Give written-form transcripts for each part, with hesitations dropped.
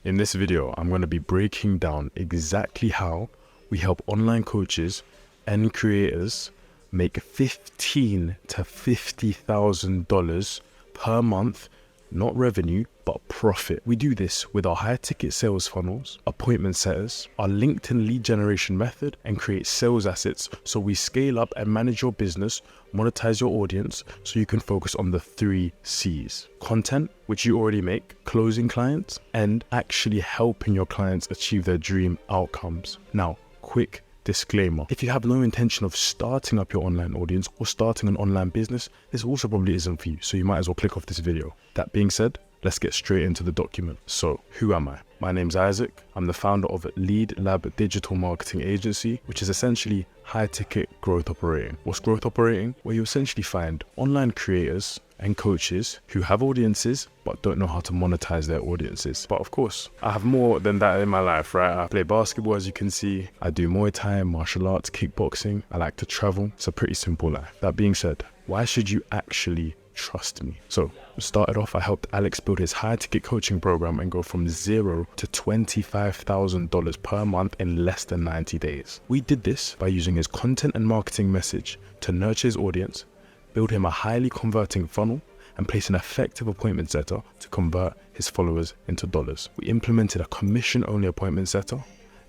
In this video, I'm going to be breaking down exactly how we help online coaches and creators make $15,000 to $50,000 per month, not revenue, but profit. We do this with our high ticket sales funnels, appointment setters, our LinkedIn lead generation method, and create sales assets so we scale up and manage your business, monetize your audience so you can focus on the 3 C's. Content, which you already make, closing clients, and actually helping your clients achieve their dream outcomes. Now, quick disclaimer, if you have no intention of starting up your online audience or starting an online business, this also probably isn't for you, so you might as well click off this video. That being said, let's get straight into the document. So, who am I? My name's Isaac. I'm the founder of Lead Lab Digital Marketing Agency, which is essentially high-ticket growth operating. What's growth operating? Where you essentially find online creators and coaches who have audiences but don't know how to monetize their audiences. But of course, I have more than that in my life, right? I play basketball, as you can see. I do Muay Thai, martial arts, kickboxing. I like to travel. It's a pretty simple life. That being said, why should you actually trust me? So, started off, I helped Alex build his high ticket coaching program and go from $0 to $25,000 per month in less than 90 days. We did this by using his content and marketing message to nurture his audience, build him a highly converting funnel, and place an effective appointment setter to convert his followers into dollars. We implemented a commission-only appointment setter,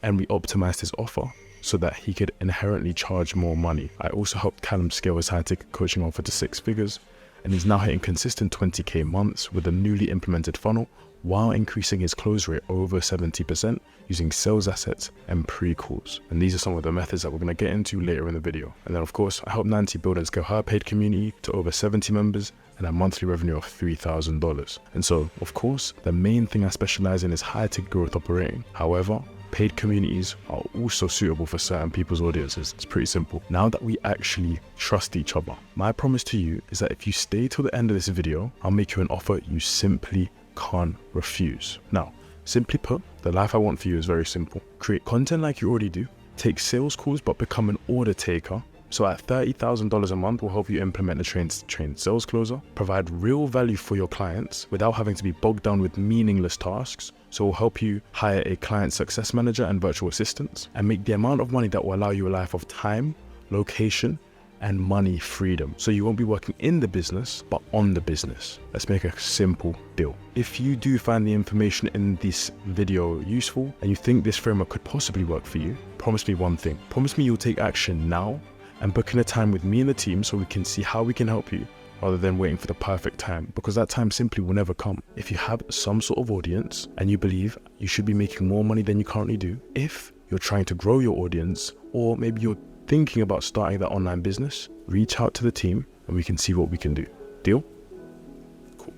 and we optimized his offer so that he could inherently charge more money. I also helped Callum scale his high ticket coaching offer to 6 figures, and he's now hitting consistent 20K months with a newly implemented funnel while increasing his close rate over 70% using sales assets and pre-calls. And these are some of the methods that we're going to get into later in the video. And then of course, I helped Nancy build and scale her paid community to over 70 members and a monthly revenue of $3,000. And so, of course, the main thing I specialize in is high ticket growth operating. However, paid communities are also suitable for certain people's audiences. It's pretty simple. Now that we actually trust each other, my promise to you is that if you stay till the end of this video, I'll make you an offer you simply can't refuse. Now, simply put, the life I want for you is very simple. Create content like you already do, take sales calls but become an order taker. So at $30,000 a month, we'll help you implement a trained sales closer, provide real value for your clients without having to be bogged down with meaningless tasks. So we'll help you hire a client success manager and virtual assistants and make the amount of money that will allow you a life of time, location, and money freedom. So you won't be working in the business, but on the business. Let's make a simple deal. If you do find the information in this video useful and you think this framework could possibly work for you, promise me one thing. Promise me you'll take action now and book in a time with me and the team so we can see how we can help you rather than waiting for the perfect time, because that time simply will never come. If you have some sort of audience and you believe you should be making more money than you currently do, if you're trying to grow your audience, or maybe you're thinking about starting that online business, reach out to the team and we can see what we can do. Deal? Cool.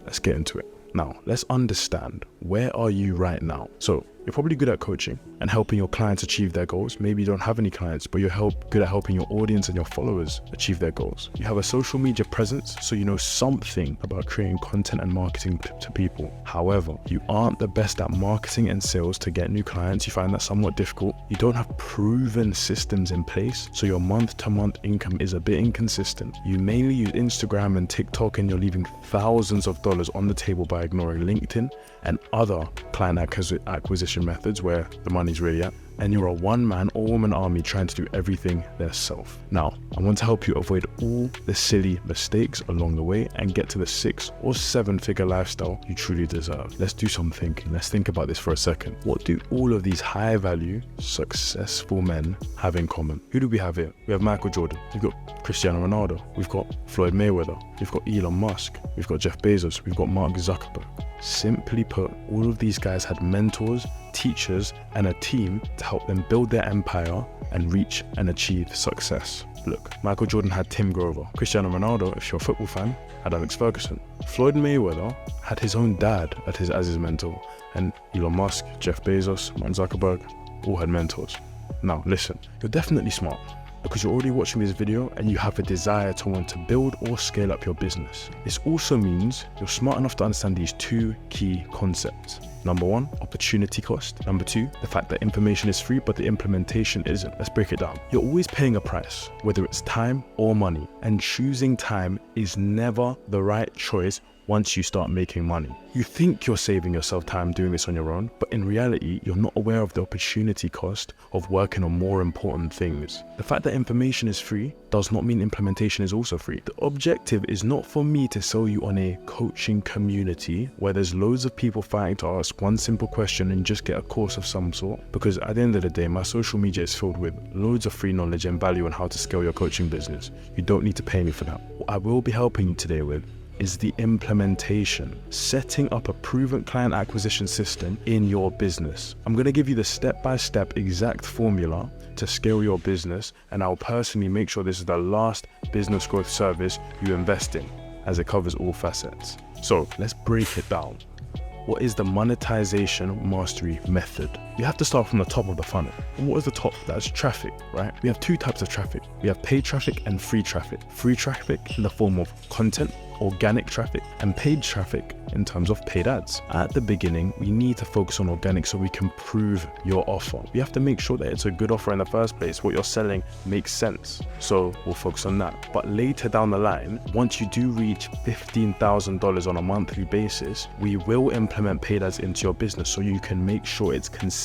Let's get into it. Now, let's understand, where are you right now? So, you're probably good at coaching and helping your clients achieve their goals. Maybe you don't have any clients, but you're good at helping your audience and your followers achieve their goals. You have a social media presence, so you know something about creating content and marketing to people. However, you aren't the best at marketing and sales to get new clients. You find that somewhat difficult. You don't have proven systems in place, so your month-to-month income is a bit inconsistent. You mainly use Instagram and TikTok, and you're leaving thousands of dollars on the table by ignoring LinkedIn and other client acquisition methods where the money's really at, and you're a one-man or woman army trying to do everything themselves. Now, I want to help you avoid all the silly mistakes along the way and get to the 6 or 7-figure lifestyle you truly deserve. Let's do some thinking. Let's think about this for a second. What do all of these high-value, successful men have in common? Who do we have here? We have Michael Jordan. We've got Cristiano Ronaldo. We've got Floyd Mayweather. We've got Elon Musk. We've got Jeff Bezos. We've got Mark Zuckerberg. Simply put, all of these guys had mentors, teachers, and a team to help them build their empire and reach and achieve success. Look, Michael Jordan had Tim Grover. Cristiano Ronaldo, if you're a football fan, had Alex Ferguson. Floyd Mayweather had his own dad as his mentor. And Elon Musk, Jeff Bezos, Mark Zuckerberg, all had mentors. Now listen, you're definitely smart, because you're already watching this video and you have a desire to want to build or scale up your business. This also means you're smart enough to understand these 2 key concepts. Number 1, opportunity cost. Number 2, the fact that information is free but the implementation isn't. Let's break it down. You're always paying a price, whether it's time or money, and choosing time is never the right choice once you start making money. You think you're saving yourself time doing this on your own, but in reality, you're not aware of the opportunity cost of working on more important things. The fact that information is free does not mean implementation is also free. The objective is not for me to sell you on a coaching community where there's loads of people fighting to ask one simple question and just get a course of some sort, because at the end of the day, my social media is filled with loads of free knowledge and value on how to scale your coaching business. You don't need to pay me for that. What I will be helping you today with is the implementation, setting up a proven client acquisition system in your business. I'm going to give you the step-by-step exact formula to scale your business, and I'll personally make sure this is the last business growth service you invest in, as it covers all facets. So let's break it down. What is the monetization mastery method? You have to start from the top of the funnel. And what is the top? That's traffic, right? We have two types of traffic. We have paid traffic and free traffic. Free traffic in the form of content, organic traffic, and paid traffic in terms of paid ads. At the beginning, we need to focus on organic so we can prove your offer. We have to make sure that it's a good offer in the first place. What you're selling makes sense. So we'll focus on that. But later down the line, once you do reach $15,000 on a monthly basis, we will implement paid ads into your business so you can make sure it's consistent.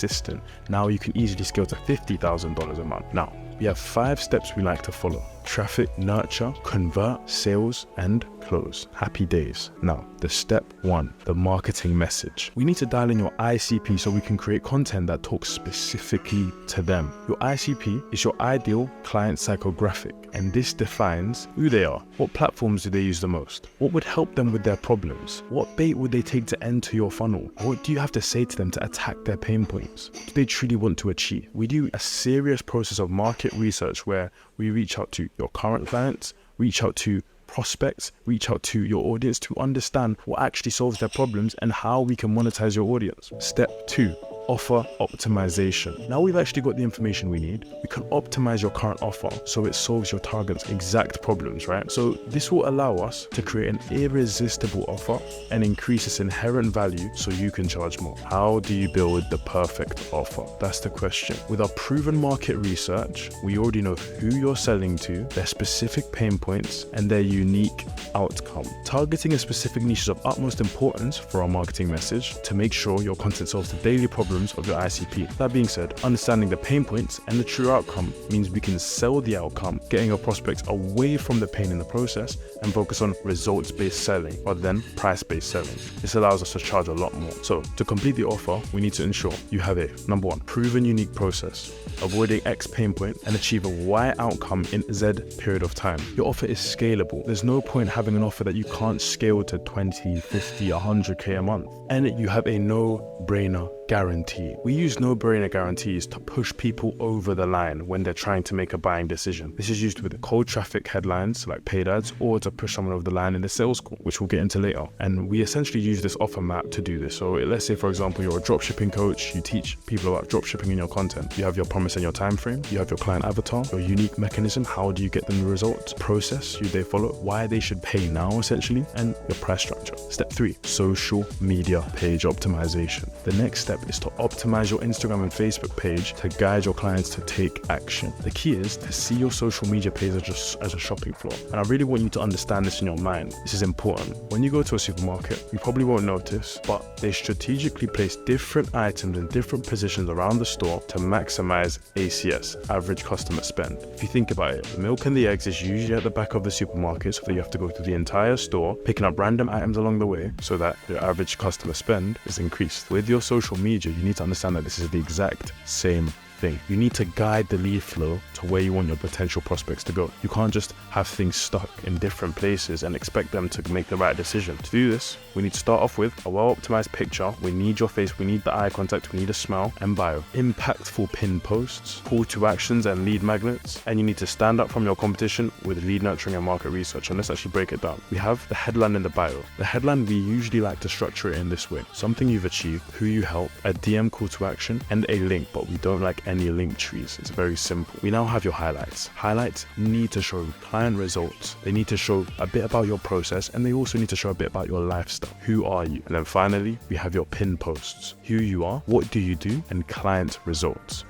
Now you can easily scale to $50,000 a month. Now, we have 5 steps we like to follow: traffic, nurture, convert, sales, and close. Happy days. Now, the step 1, the marketing message. We need to dial in your ICP so we can create content that talks specifically to them. Your ICP is your ideal client psychographic, and this defines who they are. What platforms do they use the most? What would help them with their problems? What bait would they take to enter your funnel? What do you have to say to them to attack their pain points? What do they truly want to achieve? We do a serious process of market research where we reach out to your current clients, reach out to prospects, reach out to your audience to understand what actually solves their problems and how we can monetize your audience. Step 2, offer optimization. Now we've actually got the information we need, we can optimize your current offer so it solves your target's exact problems, right? So this will allow us to create an irresistible offer and increase its inherent value so you can charge more. How do you build the perfect offer? That's the question. With our proven market research, we already know who you're selling to, their specific pain points, and their unique outcome. Targeting a specific niche is of utmost importance for our marketing message to make sure your content solves the daily problems of your ICP. That being said, understanding the pain points and the true outcome means we can sell the outcome, getting your prospects away from the pain in the process and focus on results-based selling rather than price-based selling. This allows us to charge a lot more. So to complete the offer, we need to ensure you have a, number 1, proven unique process, avoiding X pain point and achieve a Y outcome in Z period of time. Your offer is scalable. There's no point having an offer that you can't scale to 20, 50, 100K a month. And you have a no-brainer guarantee. We use no-brainer guarantees to push people over the line when they're trying to make a buying decision. This is used with cold traffic headlines like paid ads, or to push someone over the line in the sales call, which we'll get into later. And we essentially use this offer map to do this. So let's say, for example, you're a dropshipping coach, you teach people about dropshipping in your content. You have your promise and your time frame, you have your client avatar, your unique mechanism, how do you get them the results, process who they follow, why they should pay now essentially, and your price structure. Step 3, social media page optimization. The next step is to optimize your Instagram and Facebook page to guide your clients to take action. The key is to see your social media page as a shopping floor. And I really want you to understand this in your mind. This is important. When you go to a supermarket, you probably won't notice, but they strategically place different items in different positions around the store to maximize ACS, average customer spend. If you think about it, the milk and the eggs is usually at the back of the supermarket, so that you have to go through the entire store, picking up random items along the way so that your average customer spend is increased. With your social media, you need to understand that this is the exact same thing. You need to guide the lead flow to where you want your potential prospects to go. You can't just have things stuck in different places and expect them to make the right decision. To do this, we need to start off with a well-optimized picture. We need your face, we need the eye contact, we need a smile, and bio. Impactful pin posts, call to actions, and lead magnets. And you need to stand up from your competition with lead nurturing and market research. And let's actually break it down. We have the headline in the bio. The headline, we usually like to structure it in this way: something you've achieved, who you help, a DM call to action, and a link, but we don't like any link trees. It's very simple. We now have your highlights. Highlights need to show client results. They need to show a bit about your process, and they also need to show a bit about your lifestyle. Who are you? And then finally, we have your pin posts. Who you are, what do you do, and client results.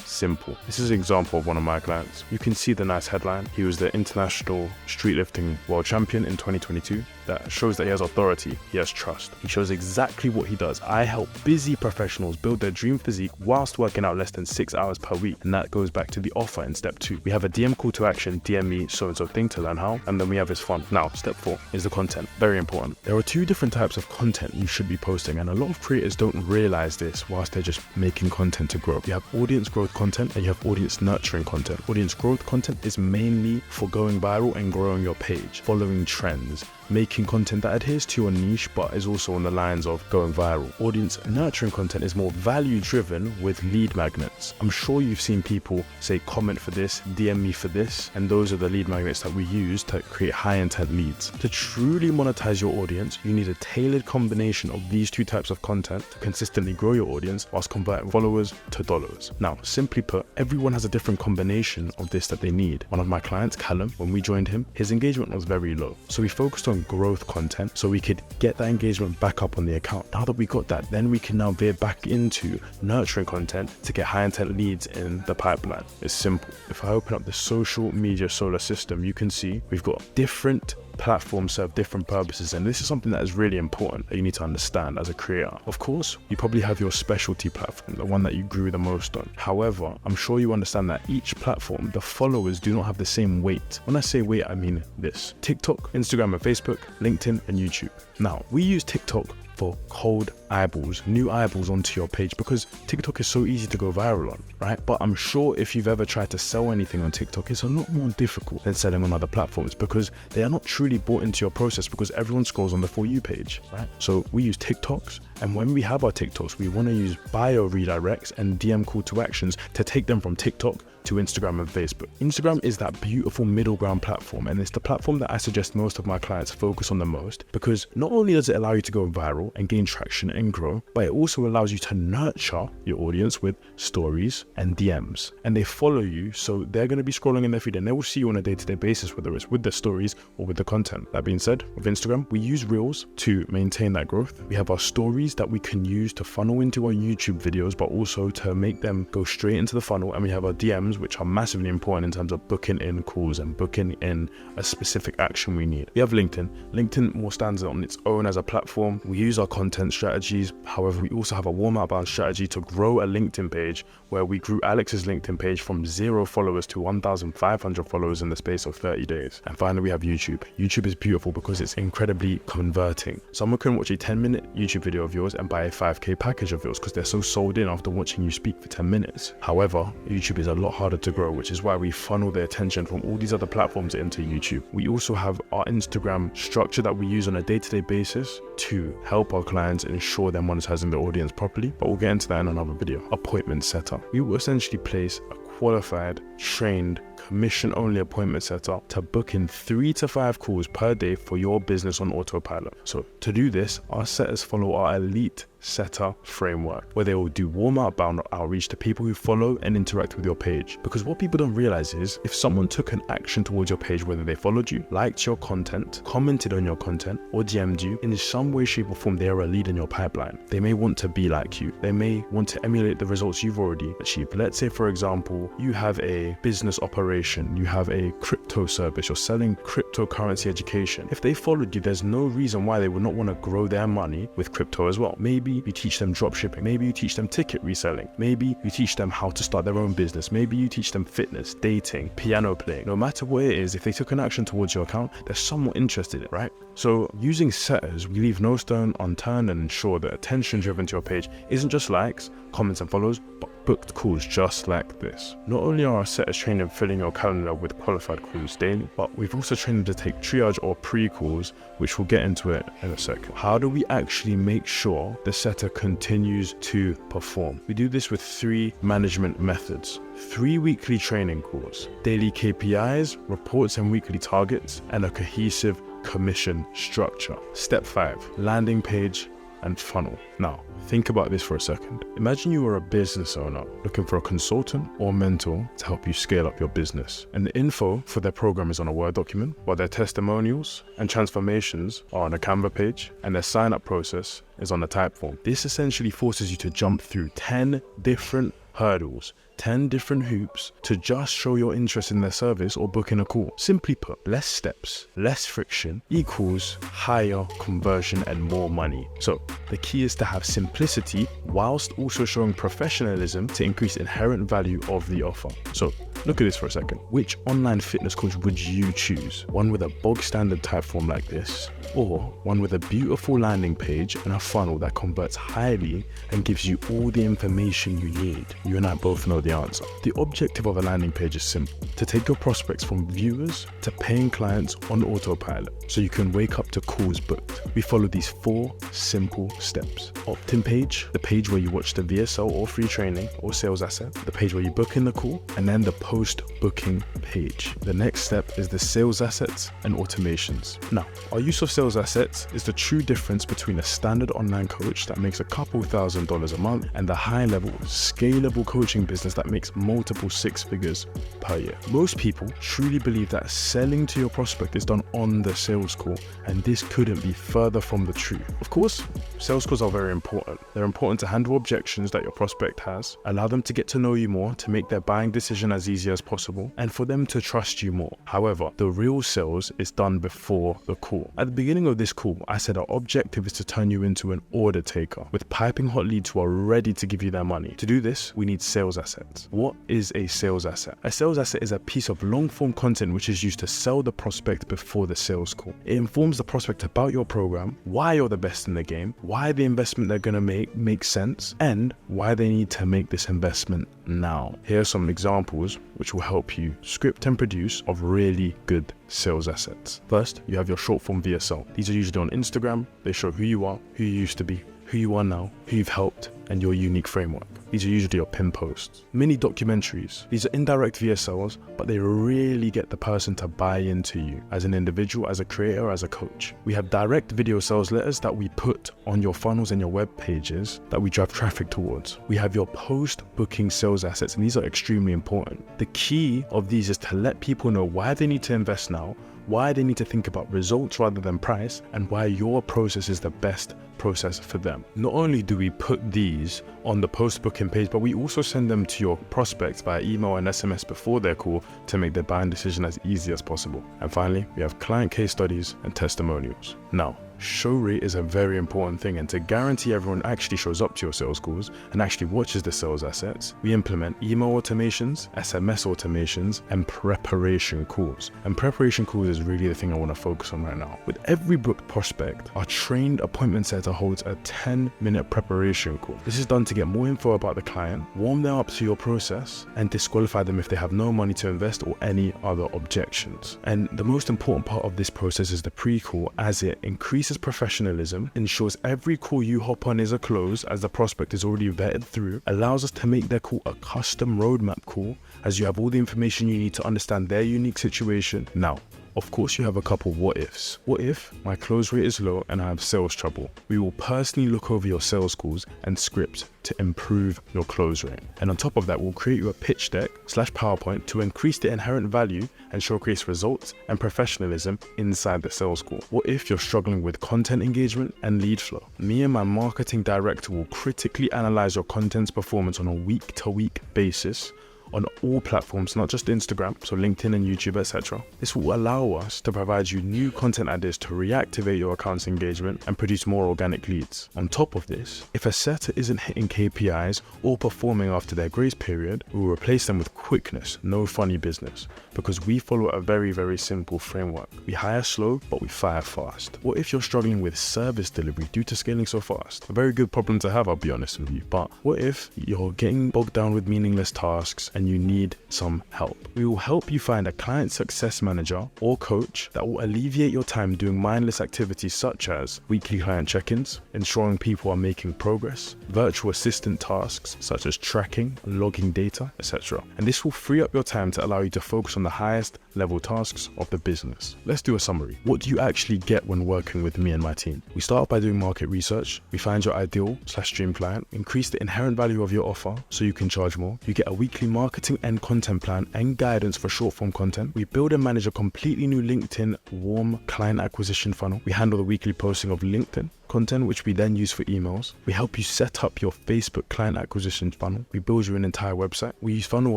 Simple. This is an example of one of my clients. You can see the nice headline. He was the international street lifting world champion in 2022. That shows that he has authority, he has trust. He shows exactly what he does. I help busy professionals build their dream physique whilst working out less than 6 hours per week. And that goes back to the offer in step 2. We have a DM call to action, DM me so-and-so thing to learn how, and then we have his fun. Now, step 4 is the content. Very important. There are 2 different types of content you should be posting, and a lot of creators don't realize this whilst they're just making content to grow. You have audience growth content and you have audience nurturing content. Audience growth content is mainly for going viral and growing your page, following trends, making content that adheres to your niche but is also on the lines of going viral. Audience nurturing content is more value driven with lead magnets. I'm sure you've seen people say comment for this, DM me for this, and those are the lead magnets that we use to create high intent leads. To truly monetize your audience, you need a tailored combination of these 2 types of content to consistently grow your audience whilst converting followers to dollars. Now, simply put, everyone has a different combination of this that they need. One of my clients, Callum, when we joined him, his engagement was very low. So we focused on growth content so we could get that engagement back up on the account. Now that we got that, then we can now veer back into nurturing content to get high intent leads in the pipeline. It's simple. If I open up the social media solar system, you can see we've got different platforms serve different purposes, and this is something that is really important that you need to understand as a creator. Of course, you probably have your specialty platform, the one that you grew the most on. However, I'm sure you understand that each platform, the followers do not have the same weight. When I say weight, I mean this: TikTok, Instagram and Facebook, LinkedIn and YouTube. Now, we use TikTok for cold eyeballs, new eyeballs onto your page, because TikTok is so easy to go viral on, right? But I'm sure if you've ever tried to sell anything on TikTok, it's a lot more difficult than selling on other platforms because they are not truly bought into your process, because everyone scrolls on the For You page, right? So we use TikToks, and when we have our TikToks, we want to use bio redirects and DM call to actions to take them from TikTok to Instagram and Facebook. Instagram is that beautiful middle ground platform, and it's the platform that I suggest most of my clients focus on the most, because not only does it allow you to go viral and gain traction and grow, but it also allows you to nurture your audience with stories and DMs. And they follow you, so they're going to be scrolling in their feed and they will see you on a day-to-day basis, whether it's with the stories or with the content. That being said, with Instagram, we use Reels to maintain that growth. We have our stories that we can use to funnel into our YouTube videos, but also to make them go straight into the funnel. And we have our DMs, which are massively important in terms of booking in calls and booking in a specific action we need. We have LinkedIn. LinkedIn more stands on its own as a platform. We use our content strategies. However, we also have a warm outbound strategy to grow a LinkedIn page, where we grew Alex's LinkedIn page from 0 followers to 1,500 followers in the space of 30 days. And finally, we have YouTube. YouTube is beautiful because it's incredibly converting. Someone can watch a 10-minute YouTube video of yours and buy a 5K package of yours because they're so sold in after watching you speak for 10 minutes. However, YouTube is a lot harder to grow, which is why we funnel the attention from all these other platforms into YouTube. We also have our Instagram structure that we use on a day-to-day basis to help our clients ensure they're monetizing their audience properly, but we'll get into that in another video. Appointment setup. We will essentially place a qualified, trained, commission-only appointment setter to book in 3 to 5 calls per day for your business on autopilot. So to do this, our setters follow our elite setter framework, where they will do warm outbound outreach to people who follow and interact with your page. Because what people don't realize is, if someone took an action towards your page, whether they followed you, liked your content, commented on your content, or DM'd you, in some way, shape or form, they are a lead in your pipeline. They may want to be like you. They may want to emulate the results you've already achieved. Let's say, for example, you have a business operation, you have a crypto service, you're selling cryptocurrency education. If they followed you, there's no reason why they would not want to grow their money with crypto as well. Maybe you teach them drop shipping, maybe you teach them ticket reselling, maybe you teach them how to start their own business, maybe you teach them fitness, dating, piano playing. No matter what it is, if they took an action towards your account, they're somewhat interested in it, right? So using setters, we leave no stone unturned and ensure that attention driven to your page isn't just likes, comments and follows, but booked calls just like this. Not only are our setters trained in filling your calendar with qualified calls daily, but we've also trained them to take triage or pre-calls, which we'll get into it in a second. How do we actually make sure the setter continues to perform? We do this with 3 management methods: 3 weekly training calls, daily KPIs, reports and weekly targets, and a cohesive commission structure. Step 5, landing page and funnel. Now, think about this for a second. Imagine you are a business owner looking for a consultant or mentor to help you scale up your business. And the info for their program is on a Word document, while their testimonials and transformations are on a Canva page, and their sign-up process is on a Typeform. This essentially forces you to jump through 10 different hurdles, 10 different hoops to just show your interest in their service or book in a call. Simply put, less steps, less friction equals higher conversion and more money. So the key is to have simplicity whilst also showing professionalism to increase inherent value of the offer. So look at this for a second. Which online fitness coach would you choose? One with a bog standard type form like this, or one with a beautiful landing page and a funnel that converts highly and gives you all the information you need? You and I both know the answer. The objective of a landing page is simple: to take your prospects from viewers to paying clients on autopilot, so you can wake up to calls booked. We follow these 4 simple steps. Opt-in page, the page where you watch the VSL or free training or sales asset, the page where you book in the call, and then the post-booking page. The next step is the sales assets and automations. Now, our use of sales assets is the true difference between a standard online coach that makes a couple $1,000s a month and the high-level, scalable coaching business that makes multiple 6 figures per year. Most people truly believe that selling to your prospect is done on the sales call, and this couldn't be further from the truth. Of course, sales calls are very important. They're important to handle objections that your prospect has, allow them to get to know you more, to make their buying decision as easy as possible, and for them to trust you more. However, the real sales is done before the call. At the beginning of this call, I said our objective is to turn you into an order taker with piping hot leads who are ready to give you their money. To do this, we need sales assets. What is a sales asset? A sales asset is a piece of long-form content which is used to sell the prospect before the sales call. It informs the prospect about your program, why you're the best in the game, why the investment they're going to make makes sense, and why they need to make this investment now. Here are some examples which will help you script and produce of really good sales assets. First, you have your short form VSL. These are usually on Instagram. They show who you are, who you used to be, who you are now, who you've helped, and your unique framework. These are usually your pin posts. Mini documentaries. These are indirect VSLs, but they really get the person to buy into you as an individual, as a creator, as a coach. We have direct video sales letters that we put on your funnels and your web pages that we drive traffic towards. We have your post-booking sales assets, and these are extremely important. The key of these is to let people know why they need to invest now, why they need to think about results rather than price, and why your process is the best process for them. Not only do we put these on the post-booking page, but we also send them to your prospects via email and SMS before their call to make their buying decision as easy as possible. And finally, we have client case studies and testimonials. Now, show rate is a very important thing, and to guarantee everyone actually shows up to your sales calls and actually watches the sales assets, we implement email automations, SMS automations, and preparation calls. And preparation calls is really the thing I want to focus on right now. With every booked prospect, our trained appointment setter holds a 10-minute preparation call. This is done to get more info about the client, warm them up to your process, and disqualify them if they have no money to invest or any other objections. And the most important part of this process is the pre-call, as it increases professionalism, ensures every call you hop on is a close as the prospect is already vetted through, allows us to make their call a custom roadmap call as you have all the information you need to understand their unique situation. Now, of course, you have a couple what ifs. What if my close rate is low and I have sales trouble? We will personally look over your sales calls and script to improve your close rate. And on top of that, we'll create you a pitch deck / PowerPoint to increase the inherent value and showcase results and professionalism inside the sales call. What if you're struggling with content engagement and lead flow? Me and my marketing director will critically analyze your content's performance on a week-to-week basis on all platforms, not just Instagram, so LinkedIn and YouTube, etc. This will allow us to provide you new content ideas to reactivate your account's engagement and produce more organic leads. On top of this, if a setter isn't hitting KPIs or performing after their grace period, we will replace them with quickness, no funny business, because we follow a very, very simple framework. We hire slow, but we fire fast. What if you're struggling with service delivery due to scaling so fast? A very good problem to have, I'll be honest with you. But what if you're getting bogged down with meaningless tasks and you need some help? We will help you find a client success manager or coach that will alleviate your time doing mindless activities such as weekly client check-ins, ensuring people are making progress, virtual assistant tasks such as tracking, logging data, etc. And this will free up your time to allow you to focus on the highest level tasks of the business. Let's do a summary. What do you actually get when working with me and my team? We start by doing market research. We find your ideal / dream client, increase the inherent value of your offer so you can charge more. You get a weekly marketing and content plan and guidance for short form content. We build and manage a completely new LinkedIn warm client acquisition funnel. We handle the weekly posting of LinkedIn content, which we then use for emails. We help you set up your Facebook client acquisition funnel. We build you an entire website. We use funnel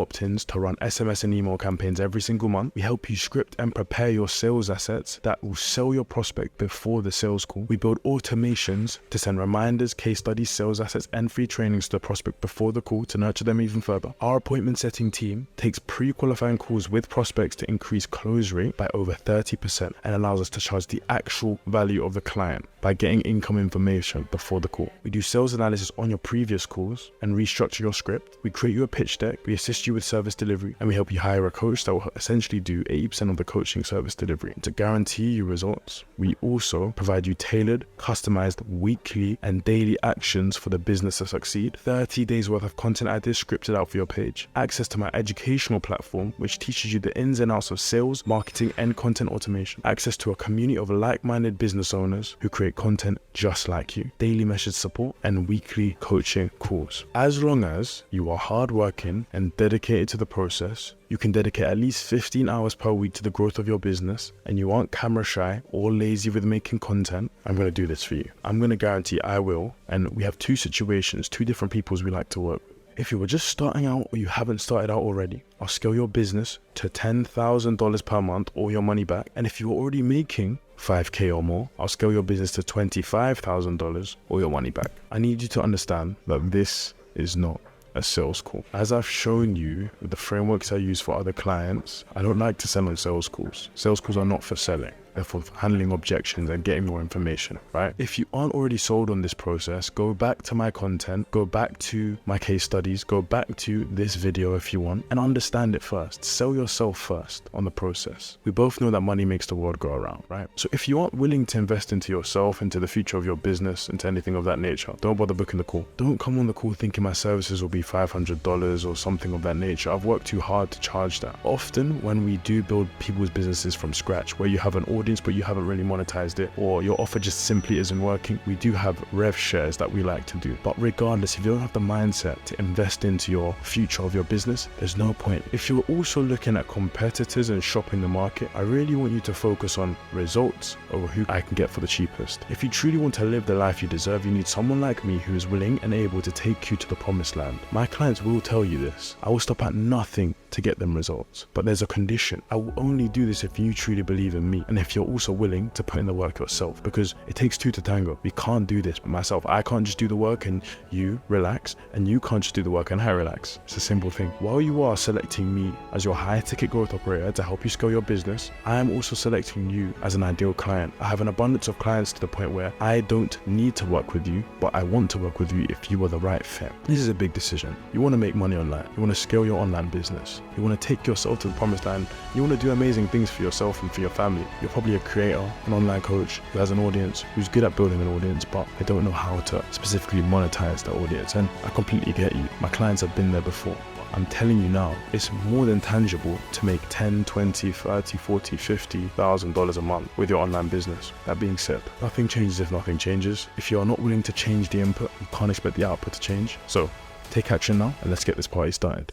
opt-ins to run SMS and email campaigns every single month. We help you script and prepare your sales assets that will sell your prospect before the sales call. We build automations to send reminders, case studies, sales assets, and free trainings to the prospect before the call to nurture them even further. Our appointment setting team takes pre-qualifying calls with prospects to increase close rate by over 30% and allows us to charge the actual value of the client by getting income information before the call. We do sales analysis on your previous calls and restructure your script. We create you a pitch deck. We assist you with service delivery, and we help you hire a coach that will essentially do 80% of the coaching service delivery. To guarantee you results, we also provide you tailored, customized weekly and daily actions for the business to succeed. 30 days worth of content ideas scripted out for your page. Access to my educational platform, which teaches you the ins and outs of sales, marketing, and content automation. Access to a community of like-minded business owners who create content just like you. Daily message support and weekly coaching calls. As long as you are hardworking and dedicated to the process, you can dedicate at least 15 hours per week to the growth of your business, and you aren't camera shy or lazy with making content, I'm going to do this for you. I'm going to guarantee I will. And we have two situations, two different peoples we like to work with. If you were just starting out or you haven't started out already, I'll scale your business to $10,000 per month or your money back. And if you're already making $5K or more, I'll scale your business to $25,000 or your money back. I need you to understand that this is not a sales call. As I've shown you with the frameworks I use for other clients, I don't like to sell on sales calls. Sales calls are not for selling. They're for handling objections and getting more information, right? If you aren't already sold on this process, go back to my content, go back to my case studies, go back to this video if you want, and understand it first. Sell yourself first on the process. We both know that money makes the world go around, right? So if you aren't willing to invest into yourself, into the future of your business, into anything of that nature, don't bother booking the call. Don't come on the call thinking my services will be $500 or something of that nature. I've worked too hard to charge that. Often when we do build people's businesses from scratch, where you have an audience but you haven't really monetized it, or your offer just simply isn't working, we do have rev shares that we like to do. But regardless, if you don't have the mindset to invest into your future of your business, there's no point. If you're also looking at competitors and shopping the market, I really want you to focus on results over who I can get for the cheapest. If you truly want to live the life you deserve, you need someone like me who is willing and able to take you to the promised land. My clients will tell you this. I will stop at nothing to get them results, but there's a condition. I will only do this if you truly believe in me and if you're also willing to put in the work yourself, because it takes two to tango. We can't do this by myself. I can't just do the work and you relax, and you can't just do the work and I relax. It's a simple thing. While you are selecting me as your high ticket growth operator to help you scale your business, I am also selecting you as an ideal client. I have an abundance of clients to the point where I don't need to work with you, but I want to work with you if you are the right fit. This is a big decision. You want to make money online. You want to scale your online business. You want to take yourself to the promised land. You want to do amazing things for yourself and for your family. You're probably a creator, an online coach who has an audience, who's good at building an audience, but they don't know how to specifically monetize the audience. And I completely get you. My clients have been there before. I'm telling you now, it's more than tangible to make $10, $20, $30, $40, $50,000 a month with your online business. That being said, nothing changes if nothing changes. If you are not willing to change the input, you can't expect the output to change. So take action now and let's get this party started.